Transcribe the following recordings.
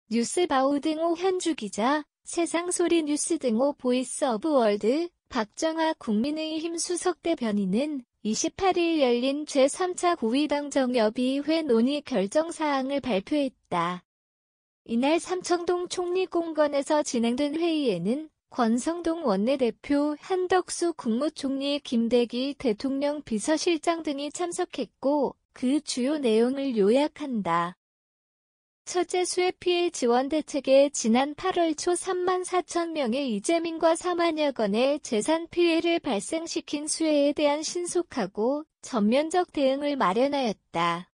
뉴스바우 등호 현주기자, 세상소리 뉴스 등호 보이스 오브 월드, 박정아 국민의힘 수석대변인은 28일 열린 제3차 고위당정협의회 논의 결정사항을 발표했다. 이날 삼청동 총리공관에서 진행된 회의에는 권성동 원내대표, 한덕수 국무총리, 김대기 대통령 비서실장 등이 참석했고 그 주요 내용을 요약한다. 첫째, 수해 피해 지원 대책에 지난 8월 초 3만 4천 명의 이재민과 4만여 건의 재산 피해를 발생시킨 수해에 대한 신속하고 전면적 대응을 마련하였다.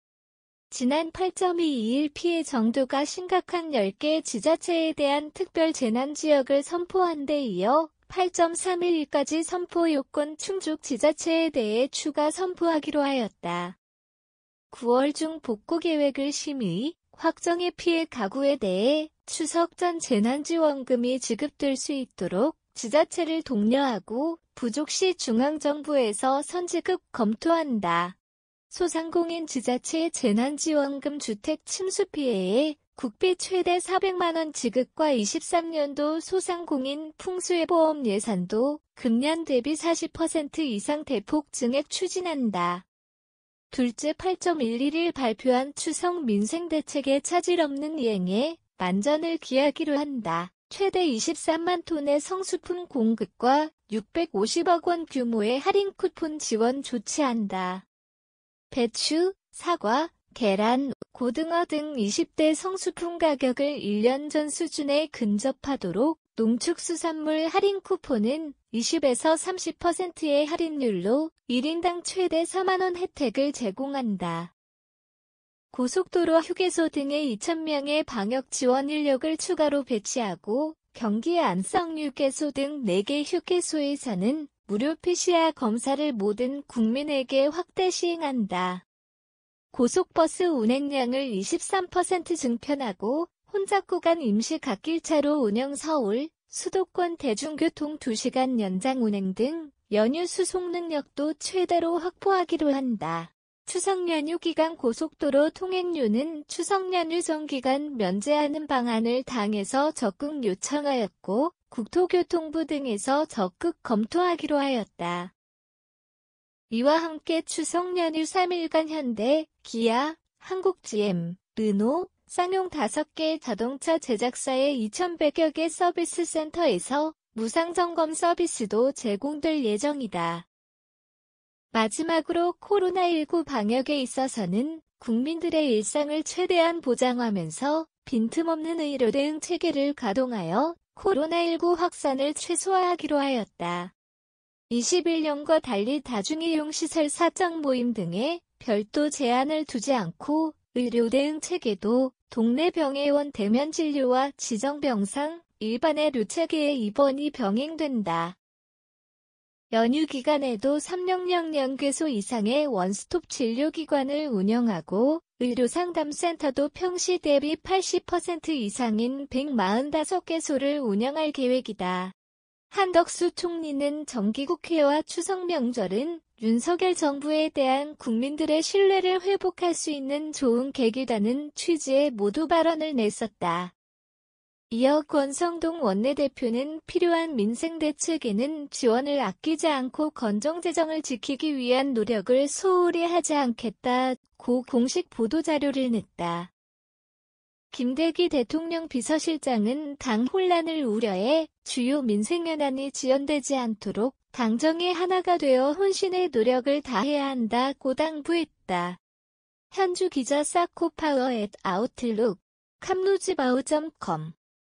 지난 8.22일 피해 정도가 심각한 10개 지자체에 대한 특별 재난지역을 선포한 데 이어 8.31일까지 선포 요건 충족 지자체에 대해 추가 선포하기로 하였다. 9월 중 복구 계획을 심의, 확정의 피해 가구에 대해 추석 전 재난지원금이 지급될 수 있도록 지자체를 독려하고 부족 시 중앙정부에서 선지급 검토한다. 소상공인 지자체 재난지원금 주택 침수 피해에 국비 최대 400만 원 지급과 23년도 소상공인 풍수해보험 예산도 금년 대비 40% 이상 대폭 증액 추진한다. 둘째, 8.11일 발표한 추석 민생대책에 차질 없는 이행에 만전을 기하기로 한다. 최대 23만 톤의 성수품 공급과 650억 원 규모의 할인 쿠폰 지원 조치한다. 배추, 사과, 계란, 고등어 등 20대 성수품 가격을 1년 전 수준에 근접하도록 농축수산물 할인 쿠폰은 20에서 30%의 할인율로 1인당 최대 4만 원 혜택을 제공한다. 고속도로 휴게소 등의 2,000명의 방역 지원 인력을 추가로 배치하고 경기 안성휴게소 등 4개 휴게소에서는 무료 PCR 검사를 모든 국민에게 확대 시행한다. 고속버스 운행량을 23% 증편하고 혼잡 구간 임시 갓길차로 운영 서울, 수도권 대중교통 2시간 연장 운행 등 연휴 수송 능력도 최대로 확보하기로 한다. 추석 연휴 기간 고속도로 통행료는 추석 연휴 전 기간 면제하는 방안을 당에서 적극 요청하였고 국토교통부 등에서 적극 검토하기로 하였다. 이와 함께 추석 연휴 3일간 현대, 기아, 한국GM, 르노, 쌍용 5개 자동차 제작사의 2,100여 개 서비스 센터에서 무상점검 서비스도 제공될 예정이다. 마지막으로 코로나19 방역에 있어서는 국민들의 일상을 최대한 보장하면서 빈틈없는 의료 대응 체계를 가동하여 코로나19 확산을 최소화하기로 하였다. 21년과 달리 다중이용시설 사적 모임 등에 별도 제한을 두지 않고 의료 대응 체계도 동네 병의원 대면 진료와 지정병상, 일반의 료체계의 입원이 병행된다. 연휴 기간에도 300명계소 이상의 원스톱 진료기관을 운영하고 의료상담센터도 평시 대비 80% 이상인 145개소를 운영할 계획이다. 한덕수 총리는 정기국회와 추석 명절은 윤석열 정부에 대한 국민들의 신뢰를 회복할 수 있는 좋은 계기라는 취지의 모두 발언을 냈었다. 이어 권성동 원내대표는 필요한 민생대책에는 지원을 아끼지 않고 건전재정을 지키기 위한 노력을 소홀히 하지 않겠다고 공식 보도자료를 냈다. 김대기 대통령 비서실장은 당 혼란을 우려해 주요 민생현안이 지연되지 않도록 당정이 하나가 되어 혼신의 노력을 다해야 한다고 당부했다. 현주 기자 사코파워@아웃룩, 캄루즈바우.com